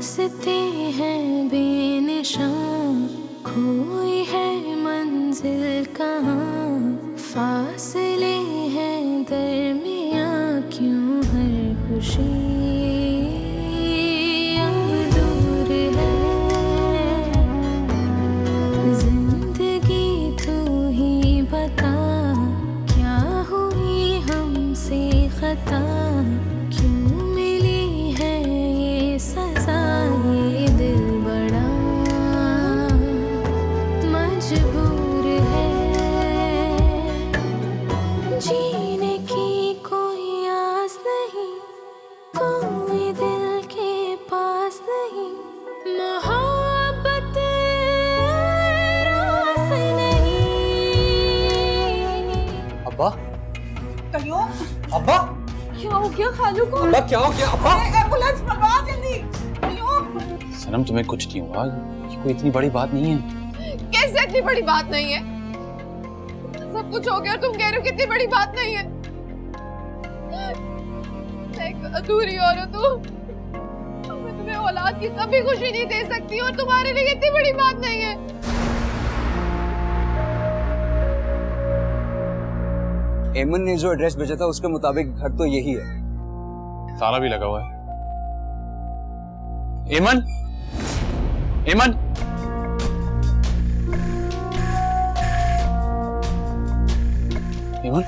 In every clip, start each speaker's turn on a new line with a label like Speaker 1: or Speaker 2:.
Speaker 1: रास्ते हैं बेनिशान, खोई है मंजिल कहाँ, फासले हैं दरमियाँ, क्यों हर खुशी अब दूर है। जिंदगी तू ही बता, क्या हुई हमसे खता, क्यों मिली है ये सजा, ये दिल बड़ा मजबूर है। जीने की कोई आस नहीं, कोई दिल के पास नहीं, मोहब्बत रास नहीं।
Speaker 2: अब्बा,
Speaker 3: कलियो,
Speaker 2: अब्बा,
Speaker 3: क्या हो गया खालू को?
Speaker 2: अब्बा क्या हो गया? अब्बा,
Speaker 3: एम्बुलेंस मंगवा जल्दी। कलियो,
Speaker 2: सनम तुम्हें कुछ नहीं हुआ, ये कोई इतनी बड़ी बात नहीं है।
Speaker 3: कैसे इतनी बड़ी बात नहीं है? सब कुछ हो गया और तुम कह रहे हो कितनी बड़ी बात नहीं है। मैं एक अधूरी औरत हूँ, मैं तुम्हें औलाद की कभी खुशी नहीं दे सकती और तुम्हारे लिए इतनी बड़ी बात नहीं है।
Speaker 4: एमन ने जो एड्रेस भेजा था उसके मुताबिक घर तो यही है।
Speaker 2: ताला भी लगा हुआ है। एमन, एमन, एमन,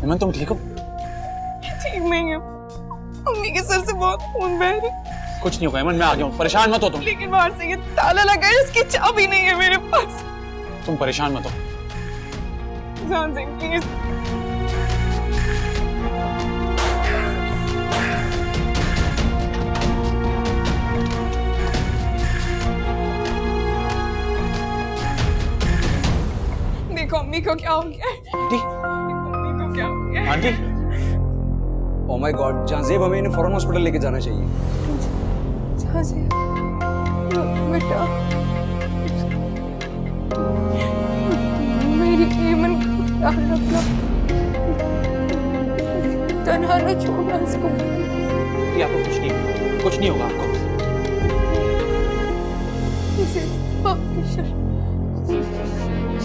Speaker 2: एमन तुम ठीक हो?
Speaker 3: ठीक नहीं है, मम्मी के सर से बहुत खून बह रही।
Speaker 2: कुछ नहीं होगा एमन, मैं आ गया हूँ, परेशान मत हो तुम।
Speaker 3: लेकिन बाहर से ये ताला लगा है, इसकी चाबी नहीं है मेरे पास।
Speaker 2: तुम परेशान मत हो।
Speaker 3: जान सिंह प्लीज। देखो अम्मी को क्या हो गया है।
Speaker 2: आंटी,
Speaker 3: अम्मी को क्या हो गया है।
Speaker 2: आंटी,
Speaker 4: ओह माय गॉड, जाज़ेब हमें इन्हें फौरन हॉस्पिटल लेके जाना चाहिए।
Speaker 3: जहाँ से बेटा मेरी एमन को ख्याल रखना, तन्हा न छोड़ना इसको।
Speaker 2: ये आपको कुछ नहीं होगा आपको।
Speaker 3: इसे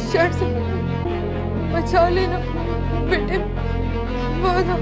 Speaker 3: शर से बचा लेना बेटे, वादा।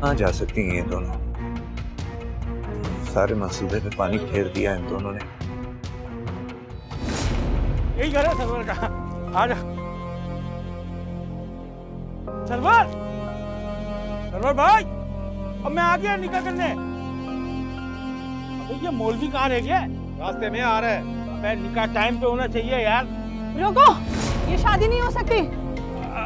Speaker 5: कहाँ जा सकती हैं ये दोनों? सारे मसूदे पे पानी फेर दिया इन दोनों ने।
Speaker 6: यही घर है सरवर का, आ जा। सरवर, सरवर भाई, अब मैं आ गया निकाह करने। अब ये मौलवी कहाँ रह गया? रास्ते में आ रहा है। अबे निकाह टाइम पे होना चाहिए यार।
Speaker 7: रुको, ये शादी नहीं हो सकती।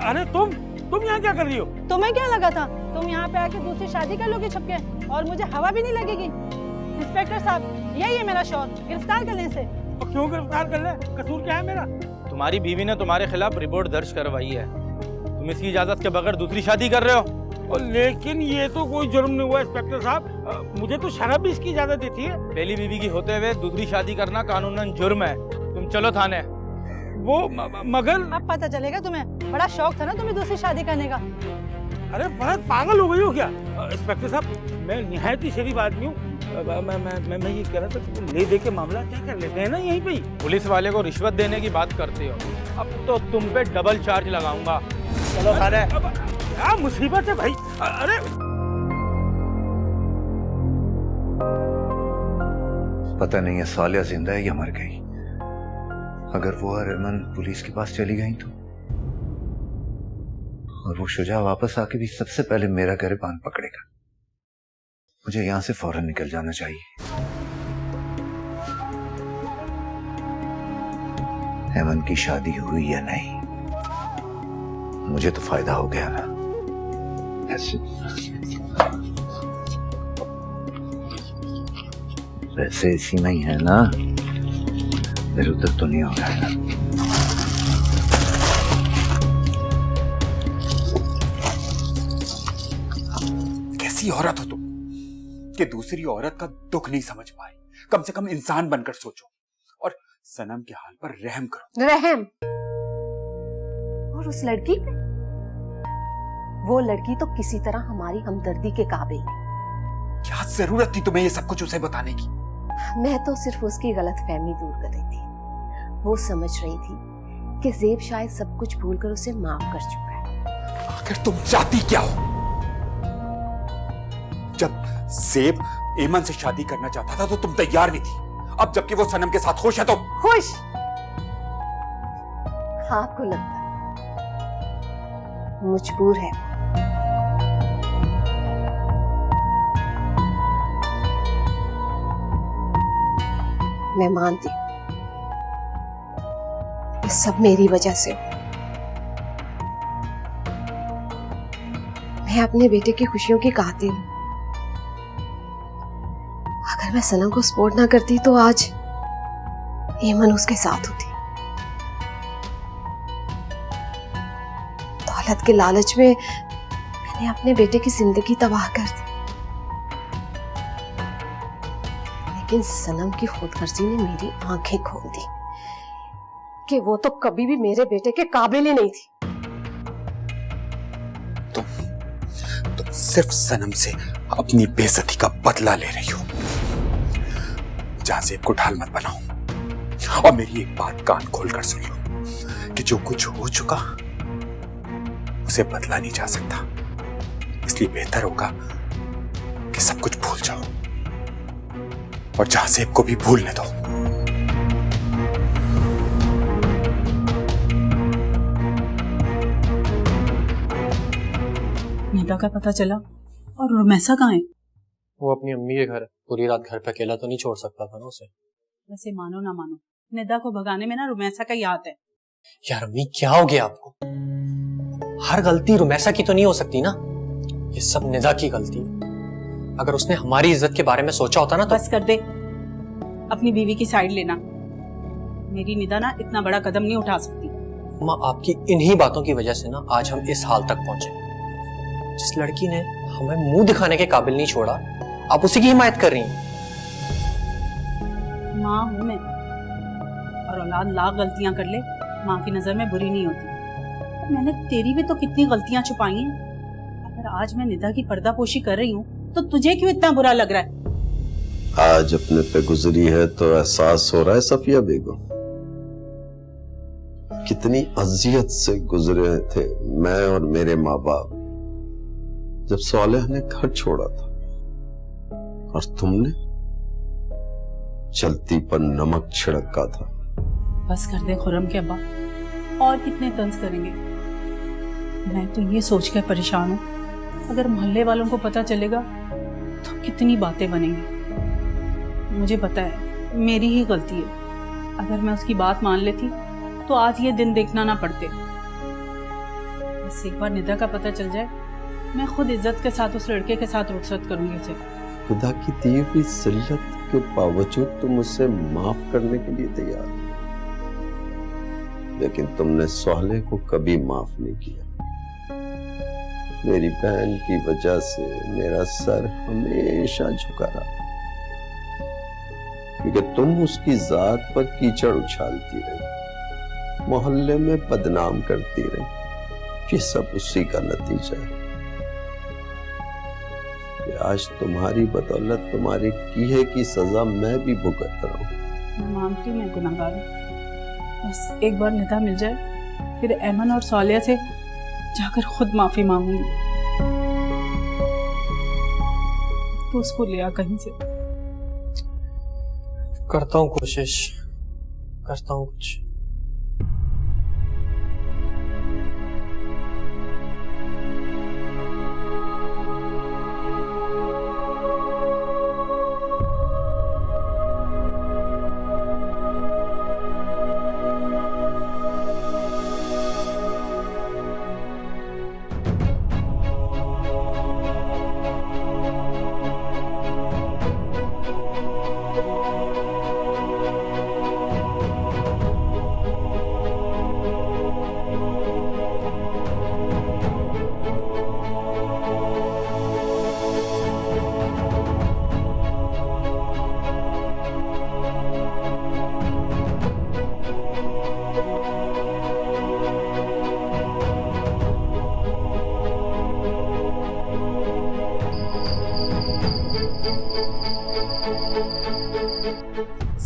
Speaker 6: अरे तुम यहाँ क्या कर रही हो?
Speaker 7: तुम्हें क्या लगा था तुम यहाँ पे आके दूसरी शादी कर लोगे छुपके, और मुझे हवा भी नहीं लगेगी? इंस्पेक्टर साहब, यही है मेरा शौक, गिरफ्तार कर लें इसे।
Speaker 6: और क्यों गिरफ्तार कर ले? कसूर क्या है मेरा?
Speaker 8: तुम्हारी बीवी ने तुम्हारे खिलाफ रिपोर्ट दर्ज करवाई है। तुम इसकी इजाजत के बगैर दूसरी शादी कर रहे हो।
Speaker 6: और लेकिन ये तो कोई जुर्म नहीं हुआ इंस्पेक्टर साहब, मुझे तो शराब भी इसकी इजाजत देती है।
Speaker 8: पहली बीवी की होते हुए दूसरी शादी करना कानूनन जुर्म है। तुम चलो थाने।
Speaker 6: वो मगर
Speaker 7: अब पता चलेगा तुम्हें, बड़ा शौक था ना तुम्हें दूसरी शादी करने का।
Speaker 6: अरे बहुत पागल हो गई हो क्या? इंस्पेक्टर साहब, मैं निहायत ही शरीफ आदमी हूँ। मैं ये कह रहा था कि ले दे के मामला तय कर लेते हैं ना यहीं पे ही।
Speaker 8: पुलिस वाले को रिश्वत देने की बात करते हो, अब तो तुम पे डबल चार्ज लगाऊंगा। चलो थाने।
Speaker 6: क्या मुसीबत है भाई? अरे
Speaker 5: पता नहीं है सालिया जिंदा है या मर गई। अगर वो और अमन पुलिस के पास चली गई तो, और वो शुजा वापस आके भी सबसे पहले मेरा गिरबान पकड़ेगा। मुझे यहां से फौरन निकल जाना चाहिए। हेमंत की शादी हुई या नहीं, मुझे तो फायदा हो गया ना। वैसे इसी में ही है ना, इधर उधर तो नहीं हो रहा है ना।
Speaker 9: कैसी औरत हो तुम कि दूसरी औरत का दुख नहीं समझ पा रही। कम से कम इंसान बनकर सोचो और सनम के हाल पर रहम करो।
Speaker 10: रहम? और उस लड़की पे? वो लड़की तो किसी तरह हमारी हमदर्दी के काबिल है।
Speaker 9: क्या जरूरत थी तुम्हें ये सब कुछ उसे बताने की?
Speaker 10: मैं तो सिर्फ उसकी गलतफहमी दूर कर रही थी। वो समझ रही थी कि ज़ेब शायद सब कुछ भूलकर उसे माफ कर चुका है।
Speaker 9: आखिर तुम चाहती क्या हो? जब ज़ेब एमन से शादी करना चाहता था तो तुम तैयार नहीं थी। अब जबकि वो सनम के साथ खुश है तो
Speaker 10: खुश? आपको लगता है मजबूर है? मैं मानती हूं ये सब मेरी वजह से हो। मैं अपने बेटे की खुशियों की कातिल हूं। अगर मैं सनम को सपोर्ट ना करती तो आज एमन उसके साथ होती। दौलत के लालच में मैंने अपने बेटे की जिंदगी तबाह कर दी, लेकिन सनम की खुदगर्जी ने मेरी आंखें खोल दी कि वो तो कभी भी मेरे बेटे के काबिल ही नहीं थी।
Speaker 9: तुम सिर्फ सनम से अपनी बेइज्जती का बदला ले रही हो। जहां ज़ेब को ढाल मत बनाओ और मेरी एक बात कान खोलकर सुन लो कि जो कुछ हो चुका उसे बदला नहीं जा सकता। इसलिए बेहतर होगा कि सब कुछ भूल जाओ और जहां ज़ेब को भी भूलने दो।
Speaker 11: निदा का पता चला और रुमैसा कहाँ है?
Speaker 12: वो अपनी अम्मी के घर। पूरी रात घर पे अकेला तो नहीं छोड़ सकता था ना उसे।
Speaker 11: वैसे मानो ना मानो, निदा को भगाने में ना रुमैसा का याद है।
Speaker 12: यार अम्मी क्या हो गया आपको? हर गलती रुमैसा की तो नहीं हो सकती ना, ये सब निदा की गलती है। अगर उसने हमारी इज्जत के बारे में सोचा होता ना तो।
Speaker 11: बस कर दे, अपनी बीवी की साइड लेना। मेरी निदा ना इतना बड़ा कदम नहीं उठा सकती।
Speaker 12: माँ आपकी इन्हीं बातों की वजह से ना आज हम इस हाल तक पहुंचे। जिस लड़की ने हमें मुंह दिखाने के काबिल नहीं छोड़ा, आप उसी की हिमायत कर रही हैं।
Speaker 11: माँ हूं मैं, और औलाद लाख गलतियां कर ले, माँ की नजर में बुरी नहीं होती। मैंने तेरी भी तो कितनी गलतियां छुपाई हैं। अगर आज मैं निदा की पर्दापोशी कर रही हूँ तो तुझे क्यों इतना बुरा लग रहा है?
Speaker 13: आज अपने पे गुजरी है तो एहसास हो रहा है सफिया बेगम, कितनी अजियत से गुजरे थे मैं और मेरे माँ बाप जब सालेह ने घर छोड़ा था और तुमने चलती पर नमक छिड़का था।
Speaker 11: बस कर दे खुर्रम के अब्बा, और कितने तंज करेंगे। मैं तो ये सोच कर परेशान हूँ, अगर मोहल्ले वालों को पता चलेगा तो कितनी बातें बनेंगी। मुझे पता है मेरी ही गलती है। अगर मैं उसकी बात मान लेती तो आज ये दिन देखना ना पड़ते। बस एक बार निदा का पता चल जाए, मैं खुद इज्जत के साथ उस लड़के के साथ रुखसत करूंगी उसे।
Speaker 13: खुदा की दी हुई जिल्लत के बावजूद तुम उसे माफ करने के लिए तैयार हो, लेकिन तुमने सालेह को कभी माफ नहीं किया। मेरी बहन की वजह से मेरा सर हमेशा झुका रहा, क्योंकि तुम उसकी जात पर कीचड़ उछालती रही, मोहल्ले में बदनाम करती रही। ये सब उसी का नतीजा है कि आज तुम्हारी बदौलत तुम्हारी किए की सजा मैं भी भुगत रहा हूँ।
Speaker 11: मैं मानती हूँ मैं गुनाहगार हूँ। बस एक बार निदा मिल जाए, फिर ऐमन और सालिया से जाकर खुद माफी मांगूंगी। तो उसको ले आ कहीं से।
Speaker 12: करता हूँ कोशिश, करता हूँ कुछ।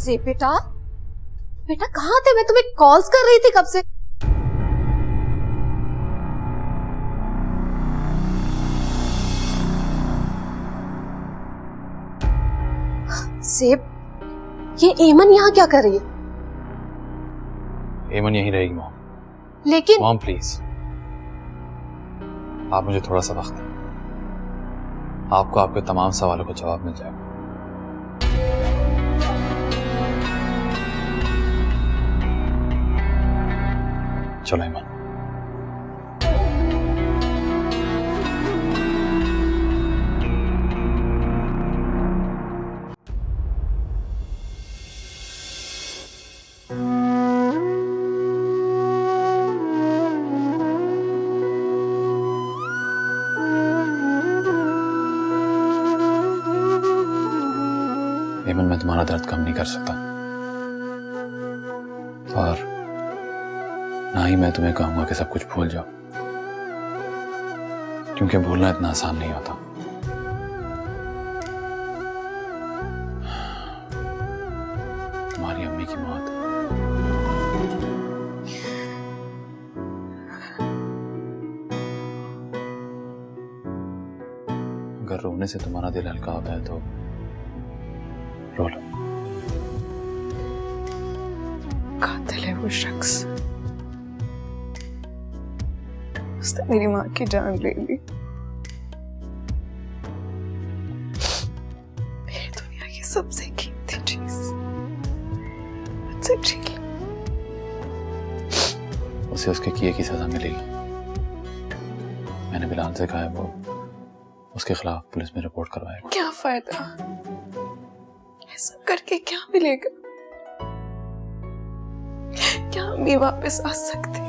Speaker 10: से बेटा बेटा कहाँ थे? मैं तुम्हें कॉल्स कर रही थी कब से। सेब, ये एमन यहाँ क्या कर रही है?
Speaker 2: एमन यहीं रहेगी मॉम।
Speaker 10: लेकिन
Speaker 2: मॉम प्लीज, आप मुझे थोड़ा सा वक्त दें, आपको आपके तमाम सवालों का जवाब मिल जाएगा। चलो एमन। एमन, मैं तुम्हारा दर्द कम नहीं कर सकता और ना ही मैं तुम्हें कहूंगा कि सब कुछ भूल जाओ, क्योंकि भूलना इतना आसान नहीं होता। तुम्हारी अम्मी की मौत अगर रोने से तुम्हारा दिल हल्का होता है तो रो लो।
Speaker 3: कातिल है वो शख्स, उसने मेरी माँ की जान ले ली। मेरी दुनिया की सबसे कीमती चीज मुझसे छीन ली।
Speaker 2: उसे उसके किए की सजा मिलेगी। मैंने बिलाल से कहा है वो उसके खिलाफ पुलिस में रिपोर्ट करवाएगा।
Speaker 3: क्या फायदा, ये सब करके क्या मिलेगा? क्या अम्मी वापस आ सकती?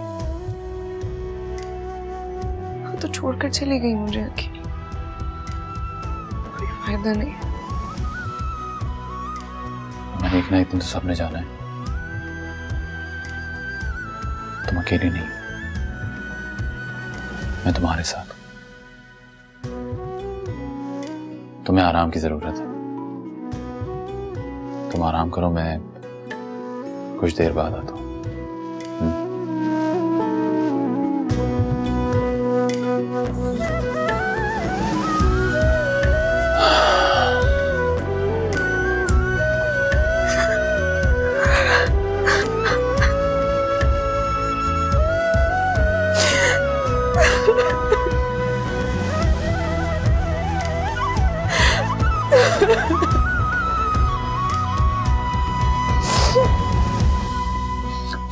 Speaker 3: वो तो छोड़कर चली गई मुझे अकेली, कोई फायदा नहीं।
Speaker 2: मैंने एक ना एक दिन तो सबने जाना है, तुम अकेली नहीं, मैं तुम्हारे साथ। तुम्हें आराम की जरूरत है, तुम आराम करो, मैं कुछ देर बाद आता हूँ।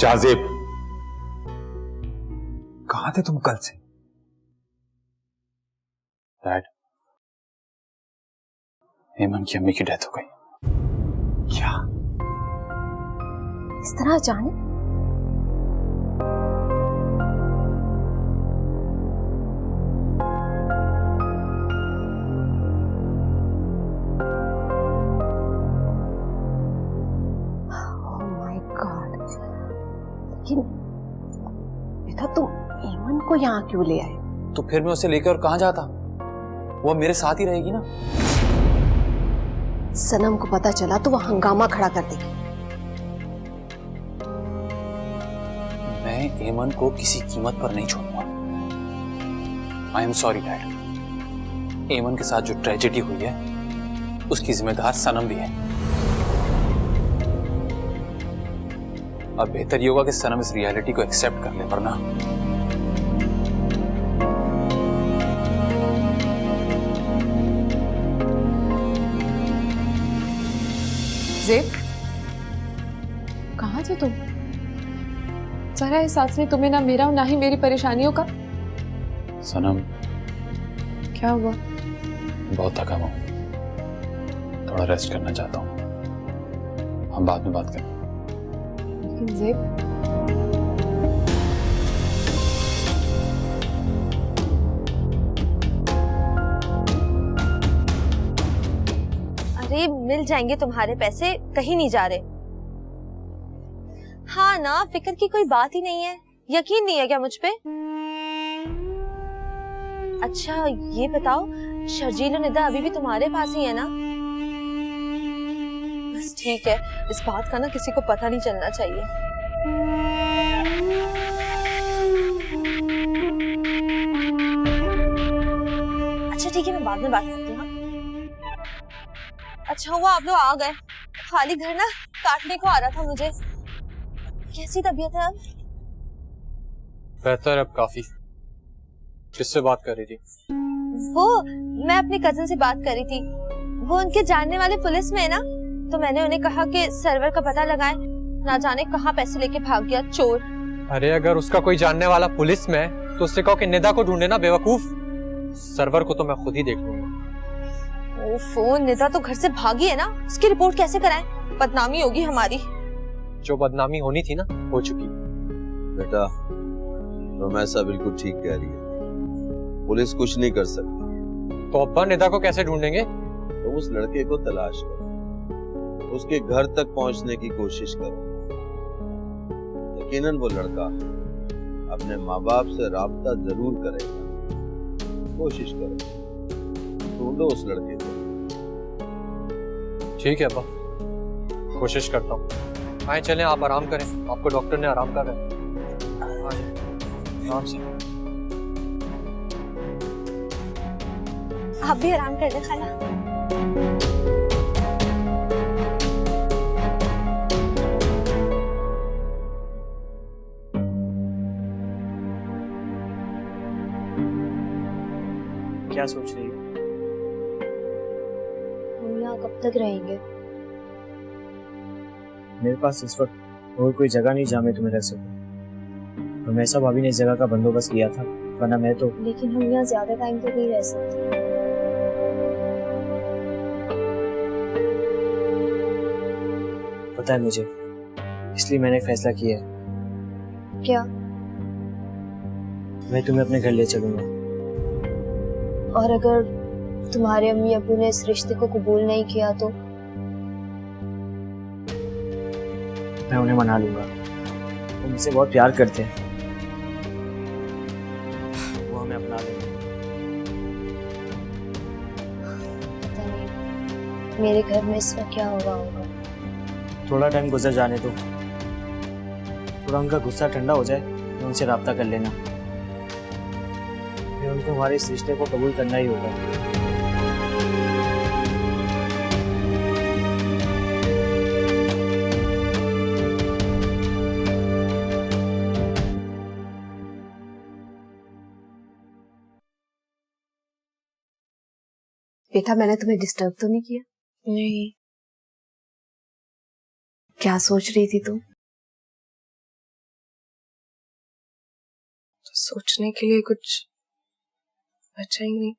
Speaker 9: जाजेब, कहां थे तुम कल से?
Speaker 2: डैड, हेमन की अम्मी की डेथ हो गई।
Speaker 9: क्या?
Speaker 10: इस तरह अचानक? बेटा तुम एमन को यहाँ क्यों ले आए?
Speaker 2: तो फिर मैं उसे लेकर कहां जाता? वो मेरे साथ ही रहेगी ना।
Speaker 10: सनम को पता चला तो वो हंगामा खड़ा कर देगी।
Speaker 2: मैं एमन को किसी कीमत पर नहीं छोड़ूंगा। आई एम सॉरी डैड, एमन के साथ जो ट्रेजेडी हुई है उसकी जिम्मेदार सनम भी है। अब बेहतर ये होगा कि सनम इस रियलिटी को एक्सेप्ट कर ले, वरना
Speaker 3: ज़ेब, कहाँ थे तुम? जरा एहसास नहीं तुम्हें, ना मेरा और ना ही मेरी परेशानियों का।
Speaker 2: सनम,
Speaker 3: क्या हुआ?
Speaker 2: बहुत थका हुआ, थोड़ा रेस्ट करना चाहता हूँ, हम बाद में बात करें।
Speaker 3: लेकिन ज़ेब,
Speaker 14: अरे मिल जाएंगे तुम्हारे पैसे, कहीं नहीं जा रहे। हाँ ना, फिक्र की कोई बात ही नहीं है। यकीन नहीं है क्या मुझ पे? अच्छा ये बताओ, शर्जील और निदा अभी भी तुम्हारे पास ही है ना? बस ठीक है, इस बात का ना किसी को पता नहीं चलना चाहिए। अच्छा ठीक है, मैं बाद में बात करती हूँ। अच्छा हुआ आप लोग आ गए, खाली घर ना काटने को आ रहा था मुझे। कैसी तबीयत है अब?
Speaker 12: बेहतर अब काफी। किससे बात कर रही थी?
Speaker 14: वो मैं अपनी कजिन से बात कर रही थी। वो उनके जानने वाले पुलिस में है ना, तो मैंने उन्हें कहा कि सर्वर का पता लगाएं, ना जाने कहाँ पैसे लेके भाग गया चोर।
Speaker 12: अरे अगर उसका कोई जानने वाला पुलिस में है तो उससे कहो कि निदा को ढूंढे ना बेवकूफ। सर्वर को तो मैं खुद ही देख लूंगा।
Speaker 14: ओफो, निदा तो घर से भागी है ना, उसकी रिपोर्ट कैसे कराएं? बदनामी होगी हमारी।
Speaker 12: जो बदनामी होनी थी ना हो चुकी।
Speaker 13: बेटा रोमैसा बिल्कुल ठीक कह रही है, पुलिस कुछ नहीं कर सकती।
Speaker 12: तो अब्बा निदा को कैसे ढूंढेंगे?
Speaker 13: तो उस लड़के को तलाश करो, उसके घर तक पहुंचने की कोशिश करो। यकीनन वो लड़का अपने माँ बाप से राब्ता जरूर करेगा। कोशिश करो, ढूंढो उस लड़के को।
Speaker 12: ठीक है अब्बा, कोशिश करता हूँ। आए चलें, आप आराम करें, आपको डॉक्टर ने आराम कहा है। आराम से।
Speaker 14: आप भी आराम कर लें खाला।
Speaker 15: क्या सोच रही हो?
Speaker 14: हम यहाँ कब तक रहेंगे?
Speaker 15: मेरे पास इस वक्त और कोई जगह नहीं जहाँ मैं तुम्हें रख सकूं। रमेशा भाभी ने इस जगह का बंदोबस्त किया था, वरना मैं तो।
Speaker 14: लेकिन हम यहाँ ज्यादा टाइम तो नहीं रह सकते।
Speaker 15: पता है मुझे, इसलिए मैंने फैसला किया है।
Speaker 14: क्या?
Speaker 15: मैं तुम्हें अपने घर ले चलूंगा।
Speaker 14: और अगर तुम्हारे अम्मी अब्बू ने इस रिश्ते को कबूल नहीं किया तो?
Speaker 15: मैं उन्हें मना लूंगा। वो मुझसे बहुत प्यार करते हैं, वो हमें अपना लेंगे।
Speaker 14: पता नहीं मेरे घर में इस वक्त क्या हो रहा होगा।
Speaker 15: थोड़ा टाइम गुजर जाने दो, थोड़ा उनका गुस्सा ठंडा हो जाए तो उनसे राब्ता कर लेना। फिर उनको हमारे इस रिश्ते को कबूल करना ही होगा।
Speaker 10: बेटा मैंने तुम्हें डिस्टर्ब तो नहीं किया?
Speaker 3: नहीं।
Speaker 10: क्या सोच रही थी तुम?
Speaker 3: सोचने के लिए कुछ बचा ही नहीं।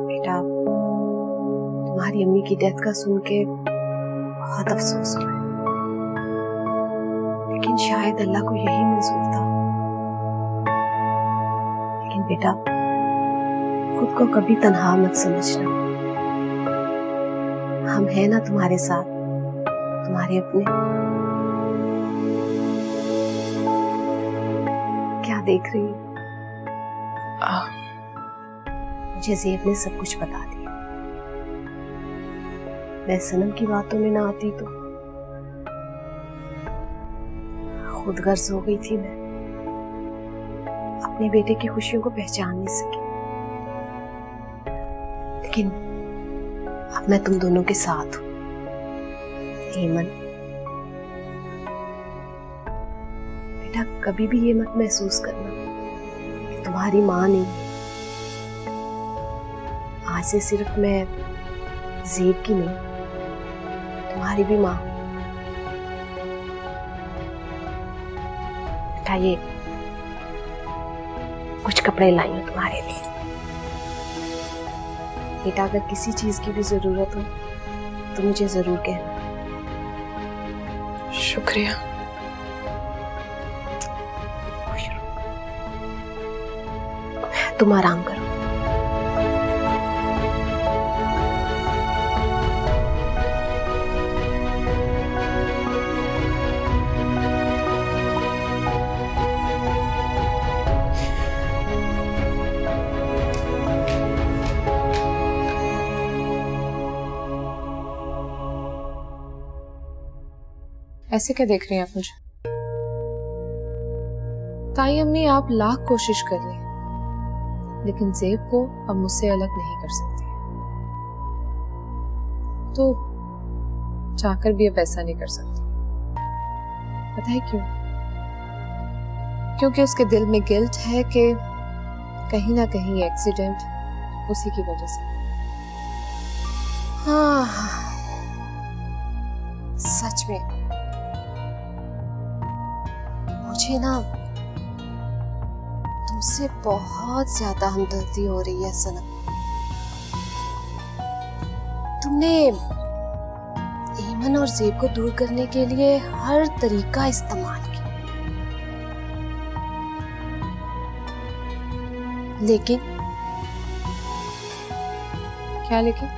Speaker 10: बेटा तुम्हारी अम्मी की डेथ का सुन के बहुत अफसोस हुआ है, लेकिन शायद अल्लाह को यही मंजूर था। लेकिन बेटा खुद को कभी तन्हा मत समझना, हम हैं ना तुम्हारे साथ, तुम्हारे अपने। क्या देख रही हो? मुझे ज़ेब ने सब कुछ बता दिया। मैं सनम की बातों में ना आती तो खुद गर्ज हो गई थी। मैं अपने बेटे की खुशियों को पहचान नहीं सकी, लेकिन अब मैं तुम दोनों के साथ हूं। हेमन बेटा कभी भी ये मत महसूस करना कि तुम्हारी माँ नहीं, आज से सिर्फ मैं ज़ेब की नहीं, तुम्हारी भी माँ। बेटा ये कुछ कपड़े लाई हूं तुम्हारे लिए। बेटा अगर किसी चीज की भी जरूरत हो तो मुझे जरूर कहना।
Speaker 3: शुक्रिया।
Speaker 10: तुम आराम करो।
Speaker 3: ऐसे क्या देख रही हैं आप मुझे? ताई अम्मी, आप लाख कोशिश कर लें, लेकिन ज़ेब को अब मुझसे अलग नहीं कर सकती, तो चाहकर भी अब ऐसा नहीं कर सकती। पता है क्यों? क्योंकि उसके दिल में गिल्ट है कि कहीं ना कहीं एक्सीडेंट उसी की वजह से। हाँ, सच में मुझे ना तुमसे बहुत ज्यादा हमदर्दी हो रही है सनम। तुमने ईमन और ज़ेब को दूर करने के लिए हर तरीका इस्तेमाल किया, लेकिन क्या लेकिन?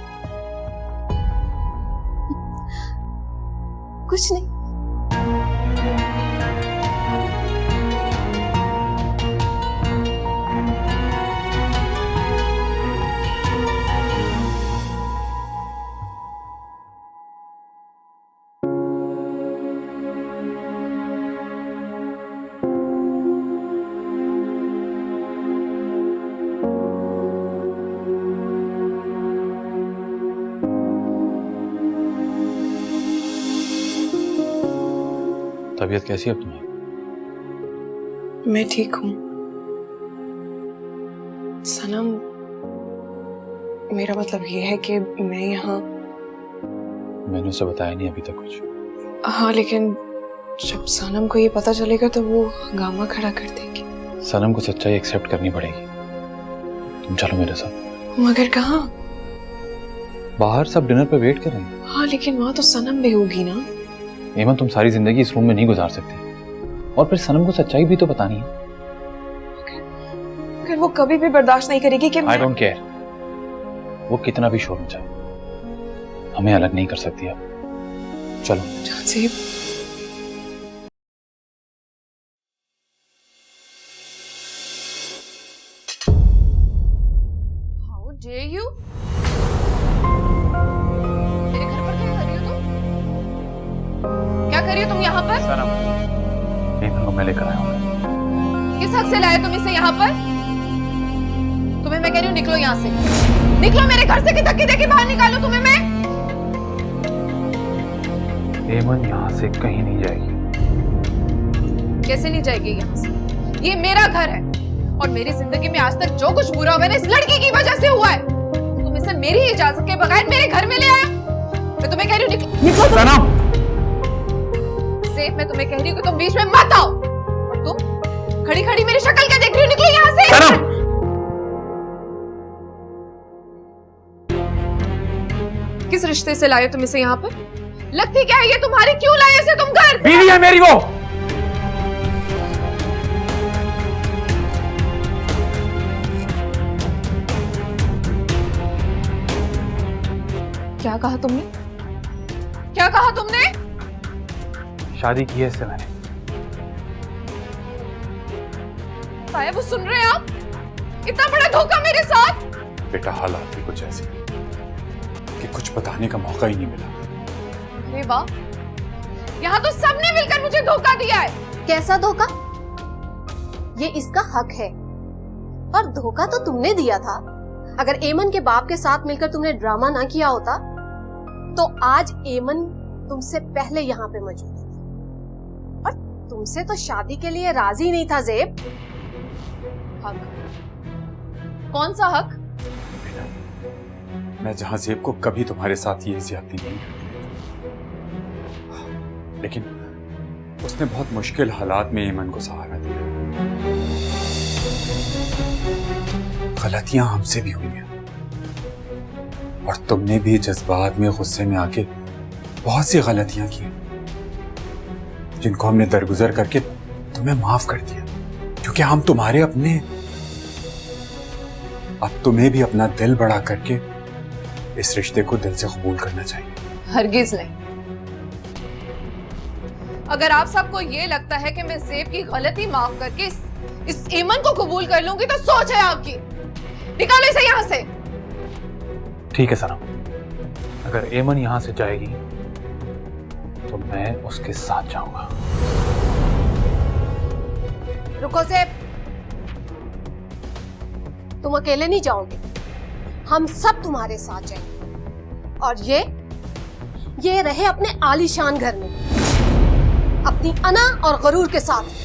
Speaker 3: कुछ नहीं।
Speaker 2: तबीयत कैसी है अब तुम्हारी?
Speaker 3: मैं ठीक हूँ सनम। मेरा मतलब ये है कि मैं यहाँ।
Speaker 2: मैंने उसे बताया नहीं अभी तक कुछ।
Speaker 3: हाँ, लेकिन जब सनम को ये पता चलेगा तो वो हंगामा खड़ा कर देगी।
Speaker 2: सनम को सच्चाई एक्सेप्ट करनी पड़ेगी। तुम चलो मेरे साथ।
Speaker 3: मगर कहाँ?
Speaker 2: बाहर सब डिनर पे वेट कर रहे हैं।
Speaker 3: हाँ, लेकिन वहाँ तो सनम भी होगी ना।
Speaker 2: एमन, तुम सारी जिंदगी इस रूम में नहीं गुजार सकती, और फिर सनम को सच्चाई भी तो बतानी है।
Speaker 3: अगर वो कभी भी बर्दाश्त नहीं करेगी कि
Speaker 2: I don't care, वो कितना भी शोर मचाए, हमें अलग नहीं कर सकती अब। चलो।
Speaker 3: ज़ेब, How dare you? मेरे घर पर क्या कर रही हो तुम? क्या कर रही हो तुम यहाँ पर?
Speaker 2: सनम, एमन को मैं लेकर आया हूँ।
Speaker 3: किस हक से लाए तुम इसे यहाँ पर? तुम्हें मैं कह रही हूँ निकलो यहाँ से, निकलो मेरे घर से, कि धक्के देके बाहर निकालो तुम्हें मैं।
Speaker 2: एमन यहाँ से कहीं नहीं जाएगी।
Speaker 3: कैसे नहीं जाएगी यहाँ से? ये मेरा घर है, और मेरी जिंदगी में आज तक जो कुछ बुरा हुआ है ना, इस लड़की की वजह से हुआ है। तुम इसे मेरी इजाजत के बगैर मेरे घर में ले आए। मैं तुम्हें कह रही हूँ निकलो।
Speaker 2: सनम,
Speaker 3: ज़ेब, मैं तुम्हें कह रही हूँ कि तुम बीच में मत आओ। और तुम खड़ी खड़ी मेरी शक्ल क्या देख रही हो? निकलो यहाँ से।
Speaker 2: सनम!
Speaker 3: किस रिश्ते से लाए तुम इसे यहाँ पर? लगती क्या है ये तुम्हारी? क्यों लाए इसे तुम घर?
Speaker 2: बीवी है मेरी वो।
Speaker 3: क्या कहा तुमने? क्या कहा तुमने?
Speaker 2: शादी की है इससे मैंने।
Speaker 3: ताया, वो सुन रहे हैं आप? इतना बड़ा धोखा मेरे साथ।
Speaker 9: बेटा, हालात भी कुछ ऐसे कि कुछ बताने का मौका ही नहीं मिला।
Speaker 3: अरे वाह, यहाँ तो सबने मिलकर मुझे धोखा दिया है।
Speaker 10: कैसा धोखा? ये इसका हक है, और धोखा तो तुमने दिया था। अगर एमन के बाप के साथ मिलकर तुमने ड्रामा ना किया होता तो आज एमन तुमसे पहले यहाँ पे मौजूद है, और तुमसे तो शादी के लिए राजी नहीं था। ज़ेब,
Speaker 3: हक? कौन सा हक?
Speaker 9: मैं जहां ज़ेब को कभी तुम्हारे साथ ये ज्यादती नहीं करती, लेकिन उसने बहुत मुश्किल हालात में ईमन को सहारा दिया। गलतियां हमसे भी हुई हैं, और तुमने भी जज्बात में, गुस्से में आके बहुत सी गलतियां की, जिनको हमने दरगुजर करके तुम्हें माफ कर दिया, क्योंकि हम तुम्हारे अपने। अब तुम्हें भी अपना दिल बड़ा करके इस रिश्ते को दिल से कबूल करना चाहिए।
Speaker 3: हरगिज नहीं। अगर आप सबको ये लगता है कि मैं ज़ेब की गलती माफ करके इस ईमन को कबूल कर लूंगी तो सोच है आपकी। निकालो इसे यहाँ से।
Speaker 2: ठीक है सनम, अगर एमन यहाँ से जाएगी तो मैं उसके साथ जाऊंगा।
Speaker 10: रुको ज़ेब, तुम अकेले नहीं जाओगे, हम सब तुम्हारे साथ जाएंगे। और ये रहे अपने आलीशान घर में, अपनी अना और गरूर के साथ।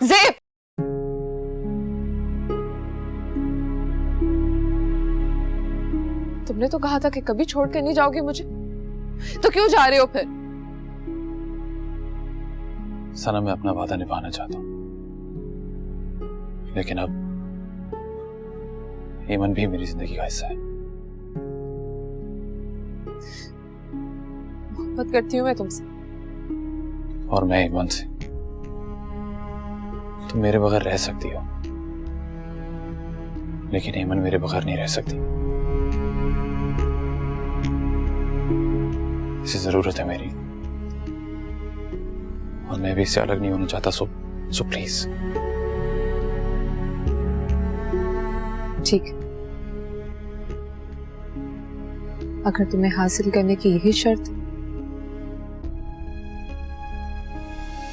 Speaker 3: ज़ेब, तुमने तो कहा था कि कभी छोड़ के नहीं जाओगे मुझे, तो क्यों जा रहे हो फिर?
Speaker 2: सनम, मैं अपना वादा निभाना चाहता हूं, लेकिन अब एमन भी मेरी जिंदगी का हिस्सा है।
Speaker 3: मोहब्बत करती हूँ मैं तुमसे,
Speaker 2: और मैं एमन से। तुम मेरे बगैर रह सकती हो, लेकिन एमन मेरे बगैर नहीं रह सकती। इसे जरूरत है मेरी, और मैं भी इससे अलग नहीं होना चाहता। So please.
Speaker 3: ठीक, अगर तुम्हें हासिल करने की यही शर्त,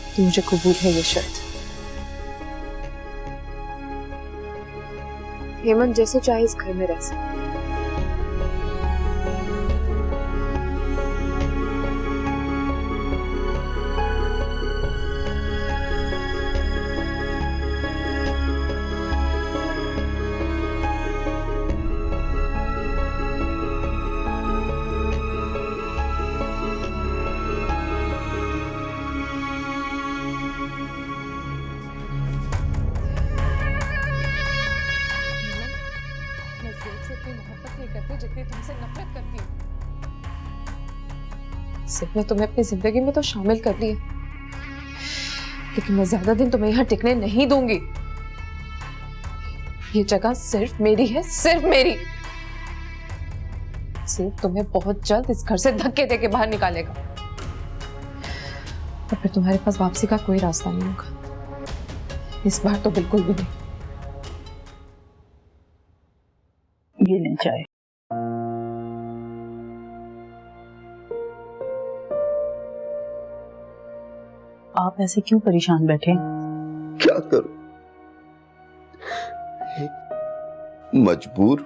Speaker 3: तो मुझे कबूल है ये शर्त। हेमंत जैसे चाहे इस घर में रह सकते। जितनी तुमसे नफरत करती हूँ। सिर्फ मैं तुम्हें अपनी जिंदगी में तो शामिल कर लिया, लेकिन मैं ज्यादा दिन तुम्हें यहाँ टिकने नहीं दूंगी। ये जगह सिर्फ मेरी है, सिर्फ मेरी। सिर्फ तुम्हें बहुत जल्द इस घर से धक्के देके बाहर निकालेगा, और फिर तुम्हारे पास वापसी का कोई रास्ता नहीं होगा। इस बार तो बिल्कुल भी नहीं।
Speaker 11: ये नहीं चाहे। आप ऐसे क्यों परेशान बैठे?
Speaker 13: क्या करूं, एक मजबूर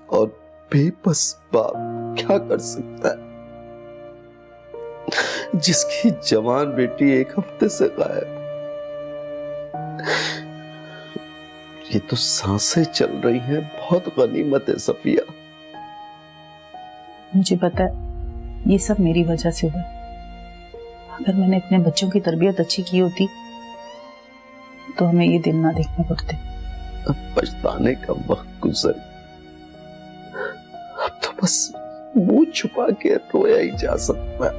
Speaker 13: और बेबस बाप क्या कर सकता है, जिसकी जवान बेटी एक हफ्ते से गायब। ये तो सांसें चल रही हैं, बहुत गनीमत है सफिया।
Speaker 11: मुझे पता है ये सब मेरी वजह से हुआ। अगर मैंने अपने बच्चों की तरबियत अच्छी की होती तो हमें ये दिन ना देखने पड़ते।
Speaker 13: अब पछताने का वक्त गुजर, अब तो बस मुंह छुपा के रोया ही जा सकता है।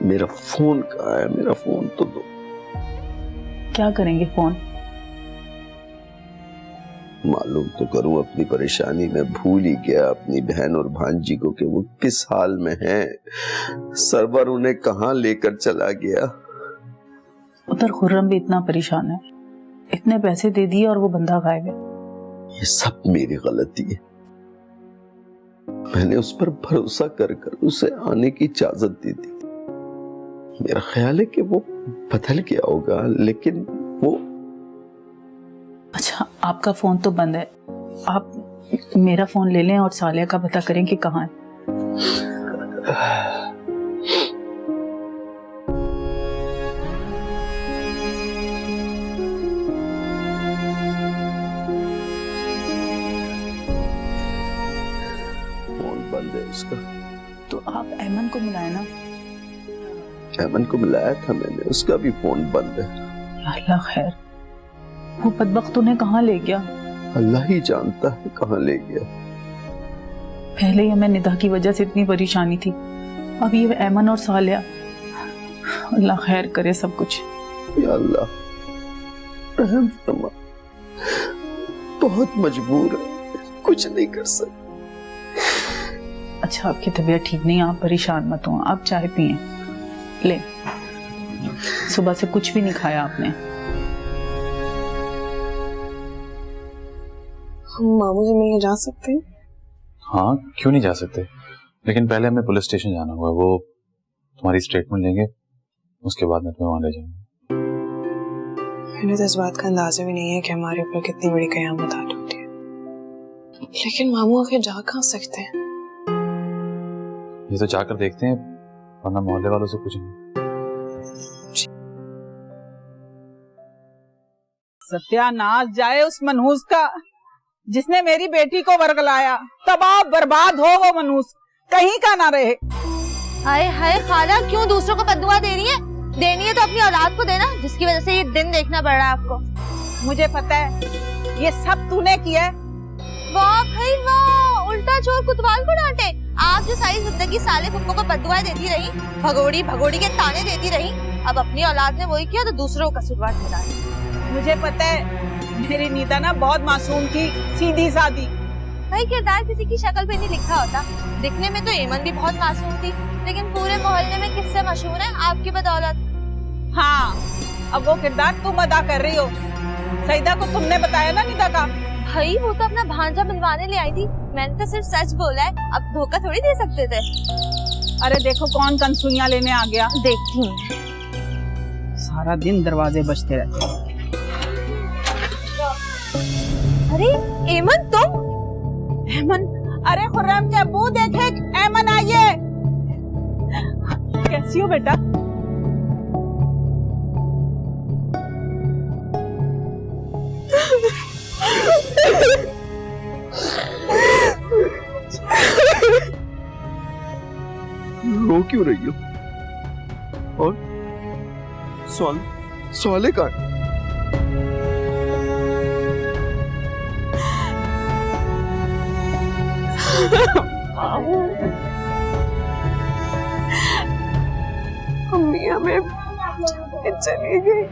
Speaker 13: मेरा फोन कहाँ है? मेरा फोन तो दो।
Speaker 11: क्या करेंगे फोन?
Speaker 13: मालूम तो करूं, अपनी परेशानी में भूल ही गया अपनी बहन और भांजी को कि वो किस हाल में हैं। सरवर उन्हें कहां लेकर चला गया।
Speaker 11: उधर खुर्रम भी इतना परेशान है, इतने पैसे दे दिए और वो बंदा गायब है।
Speaker 13: ये सब मेरी गलती है। मैंने उस पर भरोसा कर उसे आने की इजाजत दी थी। मेरा ख्याल है कि वो बदल गया होगा, लेकिन वो।
Speaker 11: अच्छा, आपका फोन तो बंद है, आप मेरा फोन ले लें और सालिया का पता करें कि कहाँ है।
Speaker 13: फोन बंद है उसका।
Speaker 11: तो आप ऐमन को मिलाए ना।
Speaker 13: ऐमन को मिलाया था मैंने, उसका भी फोन बंद है।
Speaker 11: अल्लाह खैर, वो बदबख्त उन्हें कहाँ ले गया?
Speaker 13: अल्लाह ही जानता है कहाँ ले गया।
Speaker 11: पहले ही हमें निदा की वजह से इतनी परेशानी थी, अब ये ऐमन और सालिया। अल्लाह खैर करे सब कुछ।
Speaker 13: या अल्लाह रहम फरमा, बहुत मजबूर है, कुछ नहीं कर सकते।
Speaker 11: अच्छा, आपकी तबीयत ठीक नहीं, आप परेशान मत हो, आप चाय पिए। ले, सुबह से कुछ भी नहीं खाया आपने।
Speaker 16: हम मामू से मिलने जा सकते हैं?
Speaker 2: हाँ, क्यों नहीं जा सकते, लेकिन पहले हमें पुलिस स्टेशन जाना होगा। वो तुम्हारी स्टेटमेंट लेंगे, उसके बाद मैं तुम्हें वहां ले जाऊंगा।
Speaker 16: मैंने तो इस बात का अंदाजा भी नहीं है कि हमारे ऊपर कितनी बड़ी कयामत आ चुकी है, लेकिन मामू आखिर जा कहाँ सकते हैं?
Speaker 2: ये तो जाकर देखते हैं, वरना मोहल्ले वालों से पूछेंगे।
Speaker 17: सत्यानाश जाए उस मनहूस का जिसने मेरी बेटी को वर्गलाया। तबाह बर्बाद हो वो मनहूस, कहीं का ना रहे।
Speaker 14: हाय हाय खाला, क्यों दूसरों को बद्दुआ दे रही है? देनी है तो अपनी औलाद को देना, जिसकी वजह से ये दिन देखना पड़ रहा है आपको।
Speaker 17: मुझे पता है ये सब तूने किया है।
Speaker 14: वाह भाई वाह, उल्टा चोर कुतवाल को डांटे। आप जो सारी जिंदगी साले फुप्पो को बद्दुआएं देती रही, भगोड़ी भगोड़ी के ताने देती रही, अब अपनी औलाद ने वही किया तो दूसरों को कसूरवार ठहराया।
Speaker 17: मुझे पता है मेरी नीता ना बहुत मासूम थी, सीधी सादी।
Speaker 14: भाई किरदार किसी की शक्ल पे नहीं लिखा होता। दिखने में तो एमन भी बहुत मासूम थी, लेकिन पूरे मोहल्ले में किससे मशहूर है? आपकी बदौलत।
Speaker 17: हाँ, अब वो किरदार तुम अदा कर रही हो। सईदा को तुमने बताया ना नीता का?
Speaker 14: भाई वो तो अपना भांजा बनवाने ले आई थी, मैंने तो सिर्फ सच बोला है, अब धोखा थोड़ी दे सकते थे।
Speaker 17: अरे देखो कौन कंसुइयां लेने आ गया।
Speaker 14: देखती हूँ।
Speaker 17: सारा दिन दरवाजे बजते रहते।
Speaker 14: अरे एमन तुम?
Speaker 17: एमन, अरे खुर्रम के अब्बू देखे, एमन आइए। कैसी हो बेटा?
Speaker 13: रो क्यों रही हो? और सवाले का
Speaker 16: अम्मी हमें चली गई।